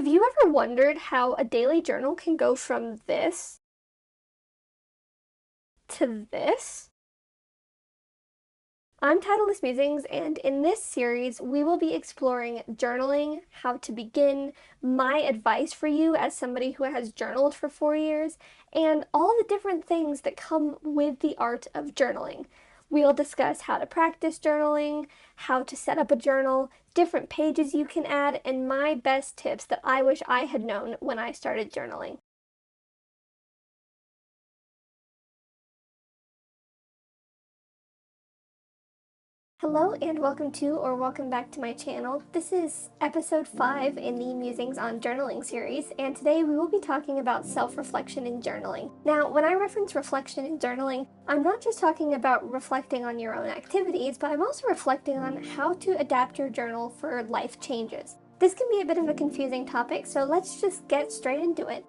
Have you ever wondered how a daily journal can go from this to this? I'm Titleless Musings, and in this series, we will be exploring journaling, how to begin, my advice for you as somebody who has journaled for 4 years, and all the different things that come with the art of journaling. We'll discuss how to practice journaling, how to set up a journal, different pages you can add, and my best tips that I wish I had known when I started journaling. Hello and welcome to or welcome back to my channel. This is episode 5 in the Musings on Journaling series, and today we will be talking about self-reflection in journaling. Now, when I reference reflection in journaling, I'm not just talking about reflecting on your own activities, but I'm also reflecting on how to adapt your journal for life changes. This can be a bit of a confusing topic, so let's just get straight into it.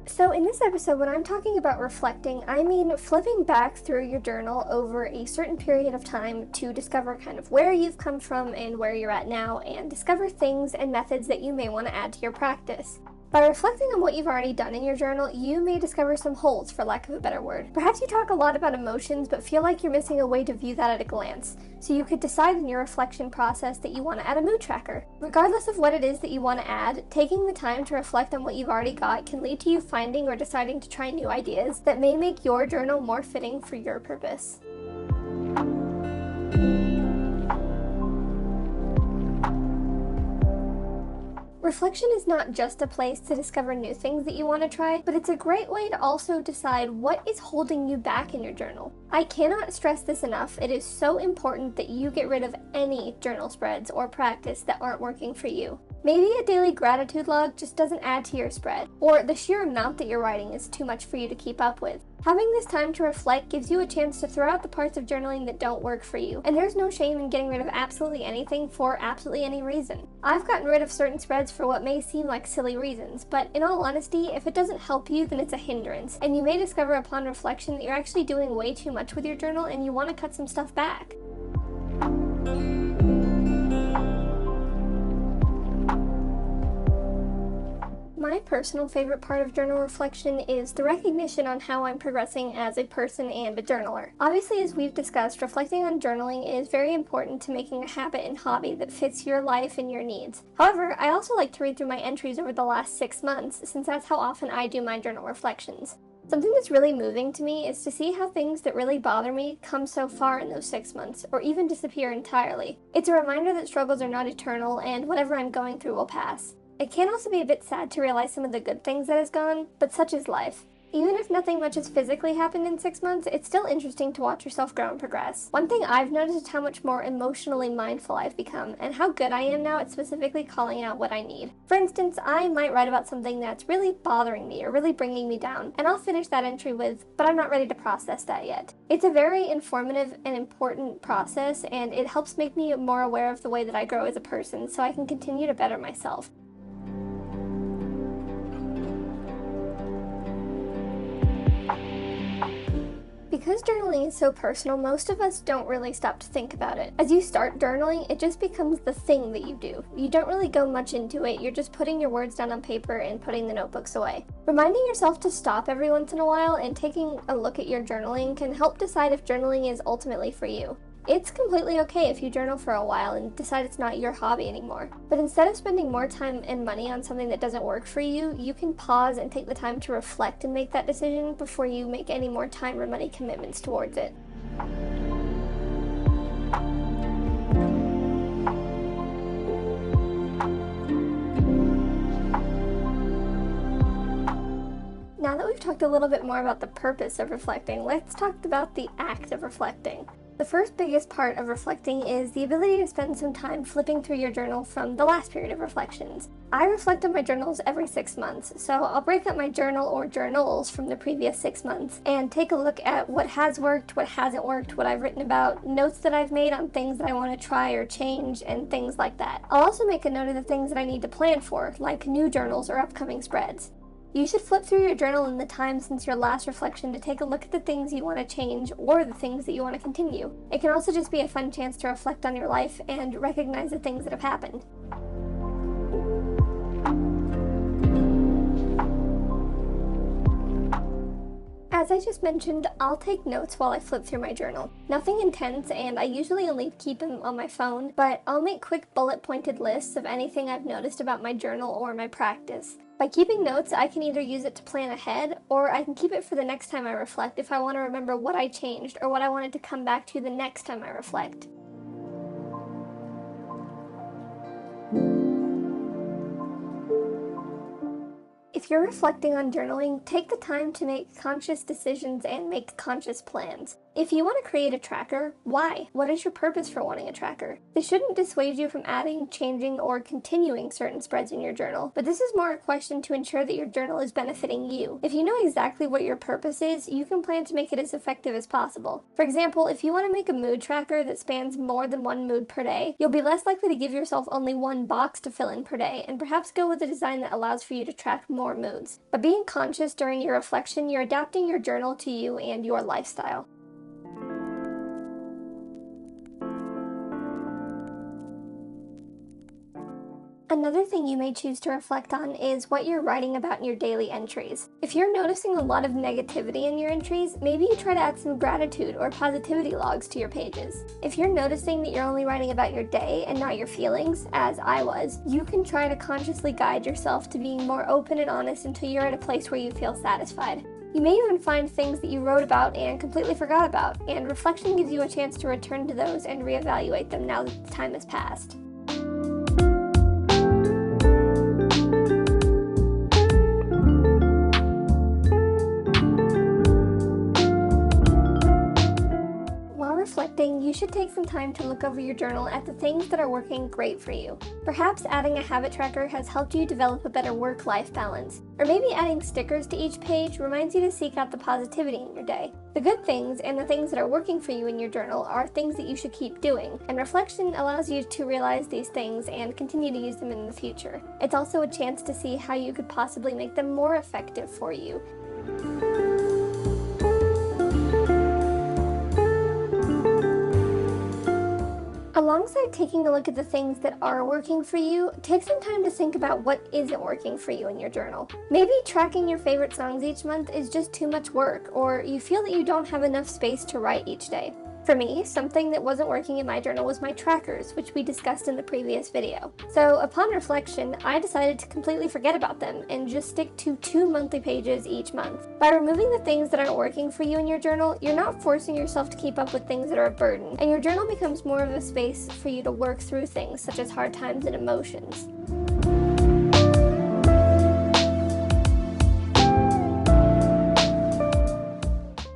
So in this episode, when I'm talking about reflecting, I mean flipping back through your journal over a certain period of time to discover kind of where you've come from and where you're at now, and discover things and methods that you may want to add to your practice. By reflecting on what you've already done in your journal, you may discover some holes, for lack of a better word. Perhaps you talk a lot about emotions, but feel like you're missing a way to view that at a glance. So you could decide in your reflection process that you want to add a mood tracker. Regardless of what it is that you want to add, taking the time to reflect on what you've already got can lead to you finding or deciding to try new ideas that may make your journal more fitting for your purpose. Reflection is not just a place to discover new things that you want to try, but it's a great way to also decide what is holding you back in your journal. I cannot stress this enough. It is so important that you get rid of any journal spreads or practice that aren't working for you. Maybe a daily gratitude log just doesn't add to your spread, or the sheer amount that you're writing is too much for you to keep up with. Having this time to reflect gives you a chance to throw out the parts of journaling that don't work for you, and there's no shame in getting rid of absolutely anything for absolutely any reason. I've gotten rid of certain spreads for what may seem like silly reasons, but in all honesty, if it doesn't help you, then it's a hindrance, and you may discover upon reflection that you're actually doing way too much with your journal and you want to cut some stuff back. My personal favorite part of journal reflection is the recognition on how I'm progressing as a person and a journaler. Obviously, as we've discussed, reflecting on journaling is very important to making a habit and hobby that fits your life and your needs. However, I also like to read through my entries over the last 6 months, since that's how often I do my journal reflections. Something that's really moving to me is to see how things that really bother me come so far in those 6 months, or even disappear entirely. It's a reminder that struggles are not eternal, and whatever I'm going through will pass. It can also be a bit sad to realize some of the good things that has gone, but such is life. Even if nothing much has physically happened in 6 months, it's still interesting to watch yourself grow and progress. One thing I've noticed is how much more emotionally mindful I've become, and how good I am now at specifically calling out what I need. For instance, I might write about something that's really bothering me or really bringing me down, and I'll finish that entry with, but I'm not ready to process that yet. It's a very informative and important process, and it helps make me more aware of the way that I grow as a person, so I can continue to better myself. Because journaling is so personal, most of us don't really stop to think about it. As you start journaling, it just becomes the thing that you do. You don't really go much into it, you're just putting your words down on paper and putting the notebooks away. Reminding yourself to stop every once in a while and taking a look at your journaling can help decide if journaling is ultimately for you. It's completely okay if you journal for a while and decide it's not your hobby anymore. But instead of spending more time and money on something that doesn't work for you, you can pause and take the time to reflect and make that decision before you make any more time or money commitments towards it. Now that we've talked a little bit more about the purpose of reflecting, let's talk about the act of reflecting. The first biggest part of reflecting is the ability to spend some time flipping through your journal from the last period of reflections. I reflect on my journals every 6 months, so I'll break up my journal or journals from the previous 6 months and take a look at what has worked, what hasn't worked, what I've written about, notes that I've made on things that I want to try or change, and things like that. I'll also make a note of the things that I need to plan for, like new journals or upcoming spreads. You should flip through your journal in the time since your last reflection to take a look at the things you want to change or the things that you want to continue. It can also just be a fun chance to reflect on your life and recognize the things that have happened. As I just mentioned, I'll take notes while I flip through my journal. Nothing intense, and I usually only keep them on my phone, but I'll make quick bullet-pointed lists of anything I've noticed about my journal or my practice. By keeping notes, I can either use it to plan ahead, or I can keep it for the next time I reflect if I want to remember what I changed or what I wanted to come back to the next time I reflect. If you're reflecting on journaling, take the time to make conscious decisions and make conscious plans. If you want to create a tracker, why? What is your purpose for wanting a tracker? This shouldn't dissuade you from adding, changing, or continuing certain spreads in your journal, but this is more a question to ensure that your journal is benefiting you. If you know exactly what your purpose is, you can plan to make it as effective as possible. For example, if you want to make a mood tracker that spans more than one mood per day, you'll be less likely to give yourself only one box to fill in per day, and perhaps go with a design that allows for you to track more moods. By being conscious during your reflection, you're adapting your journal to you and your lifestyle. Another thing you may choose to reflect on is what you're writing about in your daily entries. If you're noticing a lot of negativity in your entries, maybe you try to add some gratitude or positivity logs to your pages. If you're noticing that you're only writing about your day and not your feelings, as I was, you can try to consciously guide yourself to being more open and honest until you're at a place where you feel satisfied. You may even find things that you wrote about and completely forgot about, and reflection gives you a chance to return to those and reevaluate them now that the time has passed. Reflecting, you should take some time to look over your journal at the things that are working great for you. Perhaps adding a habit tracker has helped you develop a better work-life balance, or maybe adding stickers to each page reminds you to seek out the positivity in your day. The good things and the things that are working for you in your journal are things that you should keep doing, and reflection allows you to realize these things and continue to use them in the future. It's also a chance to see how you could possibly make them more effective for you. Alongside taking a look at the things that are working for you, take some time to think about what isn't working for you in your journal. Maybe tracking your favorite songs each month is just too much work, or you feel that you don't have enough space to write each day. For me, something that wasn't working in my journal was my trackers, which we discussed in the previous video. So upon reflection, I decided to completely forget about them and just stick to 2 monthly pages each month. By removing the things that aren't working for you in your journal, you're not forcing yourself to keep up with things that are a burden, and your journal becomes more of a space for you to work through things such as hard times and emotions.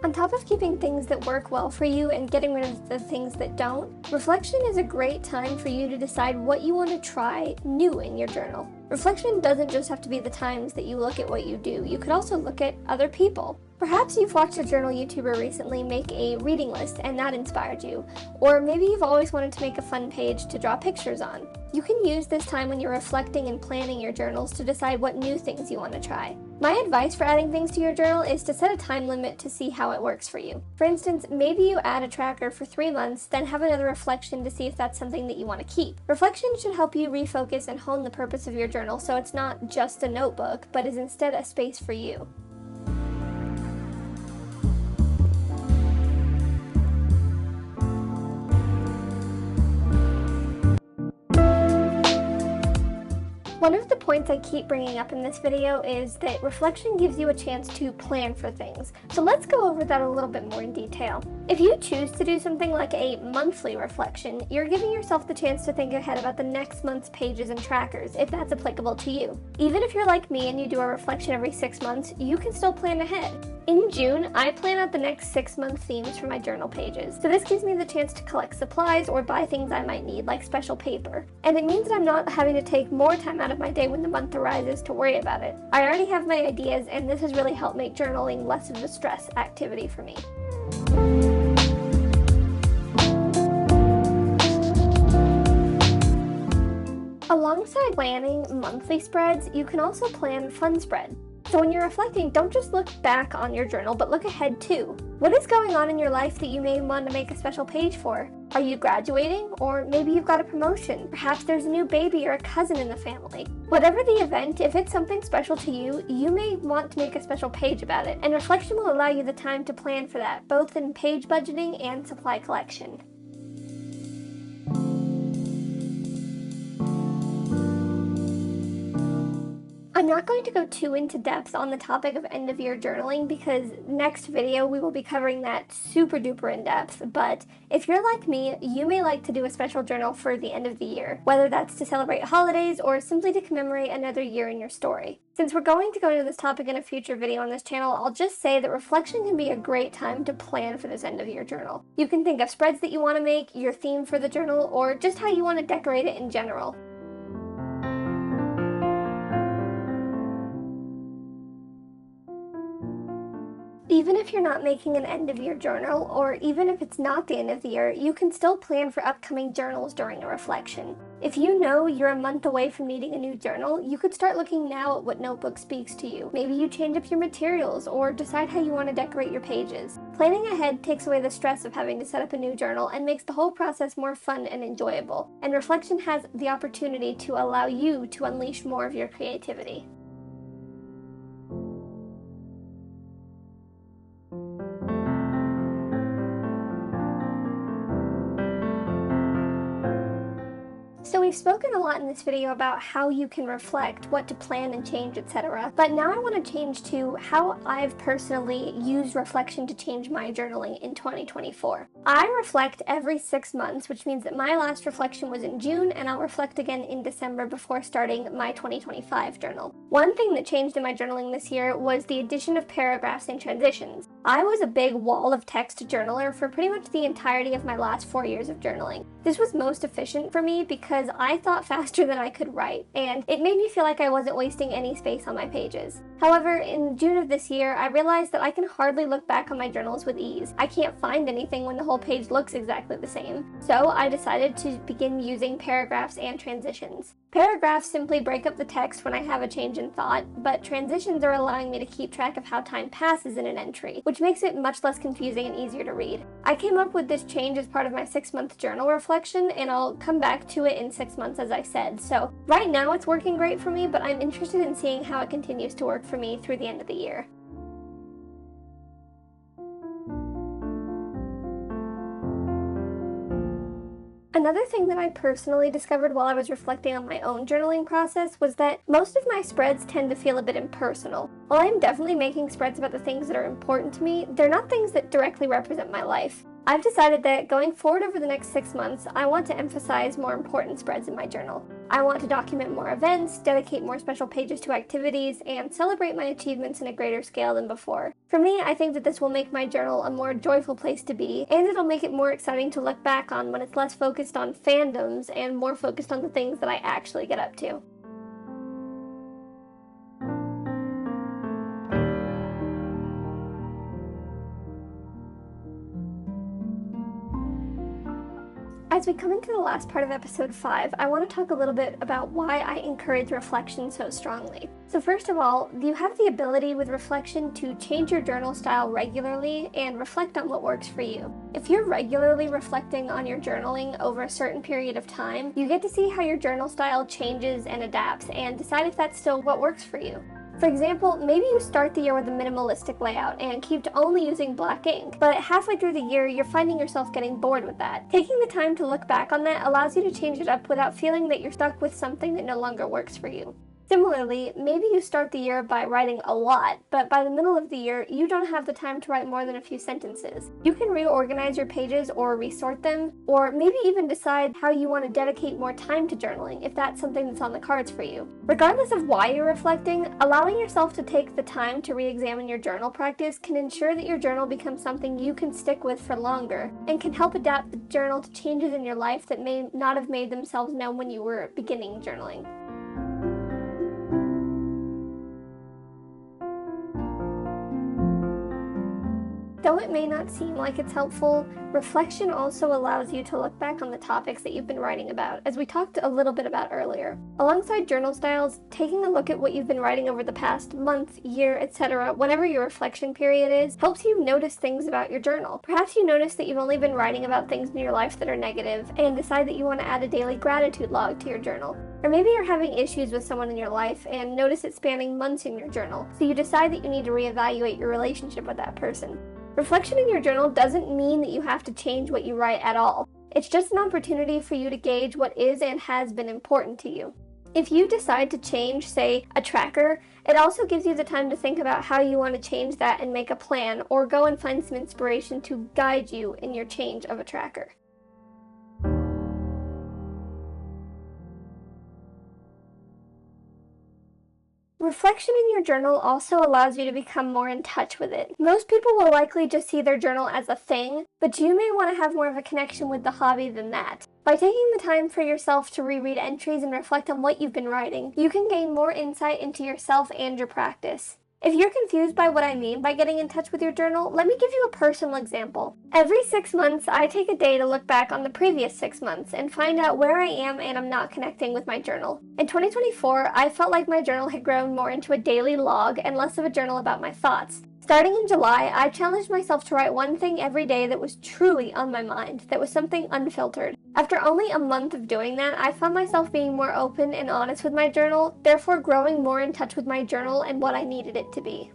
On top of keeping things that work well for you and getting rid of the things that don't, reflection is a great time for you to decide what you want to try new in your journal. Reflection doesn't just have to be the times that you look at what you do. You could also look at other people. Perhaps you've watched a journal YouTuber recently make a reading list and that inspired you. Or maybe you've always wanted to make a fun page to draw pictures on. You can use this time when you're reflecting and planning your journals to decide what new things you want to try. My advice for adding things to your journal is to set a time limit to see how it works for you. For instance, maybe you add a tracker for 3 months, then have another reflection to see if that's something that you want to keep. Reflection should help you refocus and hone the purpose of your journal so it's not just a notebook, but is instead a space for you. One of the points I keep bringing up in this video is that reflection gives you a chance to plan for things. So let's go over that a little bit more in detail. If you choose to do something like a monthly reflection, you're giving yourself the chance to think ahead about the next month's pages and trackers, if that's applicable to you. Even if you're like me and you do a reflection every 6 months, you can still plan ahead. In June, I plan out the next 6-month themes for my journal pages. So this gives me the chance to collect supplies or buy things I might need, like special paper. And it means that I'm not having to take more time out of my day when the month arises to worry about it. I already have my ideas, and this has really helped make journaling less of a stress activity for me. Alongside planning monthly spreads, you can also plan fun spreads. So when you're reflecting, don't just look back on your journal, but look ahead too. What is going on in your life that you may want to make a special page for? Are you graduating? Or maybe you've got a promotion. Perhaps there's a new baby or a cousin in the family. Whatever the event, if it's something special to you, you may want to make a special page about it. And reflection will allow you the time to plan for that, both in page budgeting and supply collection. I'm not going to go too into depth on the topic of end of year journaling because next video we will be covering that super duper in depth, but if you're like me, you may like to do a special journal for the end of the year, whether that's to celebrate holidays or simply to commemorate another year in your story. Since we're going to go into this topic in a future video on this channel, I'll just say that reflection can be a great time to plan for this end of year journal. You can think of spreads that you want to make, your theme for the journal, or just how you want to decorate it in general. Even if you're not making an end-of-year journal, or even if it's not the end of the year, you can still plan for upcoming journals during a reflection. If you know you're a month away from needing a new journal, you could start looking now at what notebook speaks to you. Maybe you change up your materials, or decide how you want to decorate your pages. Planning ahead takes away the stress of having to set up a new journal and makes the whole process more fun and enjoyable. And reflection has the opportunity to allow you to unleash more of your creativity. So we've spoken a lot in this video about how you can reflect, what to plan and change, etc. But now I want to change to how I've personally used reflection to change my journaling in 2024. I reflect every 6 months, which means that my last reflection was in June, and I'll reflect again in December before starting my 2025 journal. One thing that changed in my journaling this year was the addition of paragraphs and transitions. I was a big wall of text journaler for pretty much the entirety of my last 4 years of journaling. This was most efficient for me because I thought faster than I could write, and it made me feel like I wasn't wasting any space on my pages. However, in June of this year, I realized that I can hardly look back on my journals with ease. I can't find anything when the whole page looks exactly the same. So I decided to begin using paragraphs and transitions. Paragraphs simply break up the text when I have a change in thought, but transitions are allowing me to keep track of how time passes in an entry, which makes it much less confusing and easier to read. I came up with this change as part of my 6-month journal reflection, and I'll come back to it in 6 months as I said. So right now it's working great for me, but I'm interested in seeing how it continues to work for me through the end of the year. Another thing that I personally discovered while I was reflecting on my own journaling process was that most of my spreads tend to feel a bit impersonal. While I'm definitely making spreads about the things that are important to me, they're not things that directly represent my life. I've decided that going forward over the next 6 months, I want to emphasize more important spreads in my journal. I want to document more events, dedicate more special pages to activities, and celebrate my achievements in a greater scale than before. For me, I think that this will make my journal a more joyful place to be, and it'll make it more exciting to look back on when it's less focused on fandoms and more focused on the things that I actually get up to. As we come into the last part of episode 5, I want to talk a little bit about why I encourage reflection so strongly. So first of all, you have the ability with reflection to change your journal style regularly and reflect on what works for you. If you're regularly reflecting on your journaling over a certain period of time, you get to see how your journal style changes and adapts and decide if that's still what works for you. For example, maybe you start the year with a minimalistic layout and keep to only using black ink, but halfway through the year you're finding yourself getting bored with that. Taking the time to look back on that allows you to change it up without feeling that you're stuck with something that no longer works for you. Similarly, maybe you start the year by writing a lot, but by the middle of the year, you don't have the time to write more than a few sentences. You can reorganize your pages or resort them, or maybe even decide how you want to dedicate more time to journaling if that's something that's on the cards for you. Regardless of why you're reflecting, allowing yourself to take the time to re-examine your journal practice can ensure that your journal becomes something you can stick with for longer, and can help adapt the journal to changes in your life that may not have made themselves known when you were beginning journaling. Though it may not seem like it's helpful, reflection also allows you to look back on the topics that you've been writing about, as we talked a little bit about earlier. Alongside journal styles, taking a look at what you've been writing over the past month, year, etc., whenever your reflection period is, helps you notice things about your journal. Perhaps you notice that you've only been writing about things in your life that are negative, and decide that you want to add a daily gratitude log to your journal. Or maybe you're having issues with someone in your life and notice it spanning months in your journal, so you decide that you need to reevaluate your relationship with that person. Reflection in your journal doesn't mean that you have to change what you write at all. It's just an opportunity for you to gauge what is and has been important to you. If you decide to change, say, a tracker, it also gives you the time to think about how you want to change that and make a plan, or go and find some inspiration to guide you in your change of a tracker. Reflection in your journal also allows you to become more in touch with it. Most people will likely just see their journal as a thing, but you may want to have more of a connection with the hobby than that. By taking the time for yourself to reread entries and reflect on what you've been writing, you can gain more insight into yourself and your practice. If you're confused by what I mean by getting in touch with your journal, let me give you a personal example. Every 6 months, I take a day to look back on the previous 6 months and find out where I am and am not connecting with my journal. In 2024, I felt like my journal had grown more into a daily log and less of a journal about my thoughts. Starting in July, I challenged myself to write one thing every day that was truly on my mind, that was something unfiltered. After only a month of doing that, I found myself being more open and honest with my journal, therefore growing more in touch with my journal and what I needed it to be.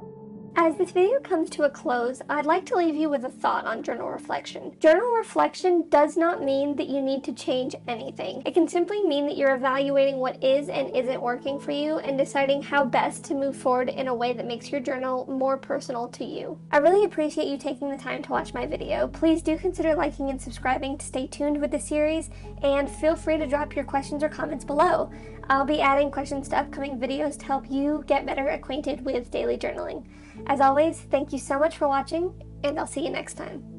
As this video comes to a close, I'd like to leave you with a thought on journal reflection. Journal reflection does not mean that you need to change anything. It can simply mean that you're evaluating what is and isn't working for you and deciding how best to move forward in a way that makes your journal more personal to you. I really appreciate you taking the time to watch my video. Please do consider liking and subscribing to stay tuned with the series, and feel free to drop your questions or comments below. I'll be adding questions to upcoming videos to help you get better acquainted with daily journaling. As always, thank you so much for watching, and I'll see you next time.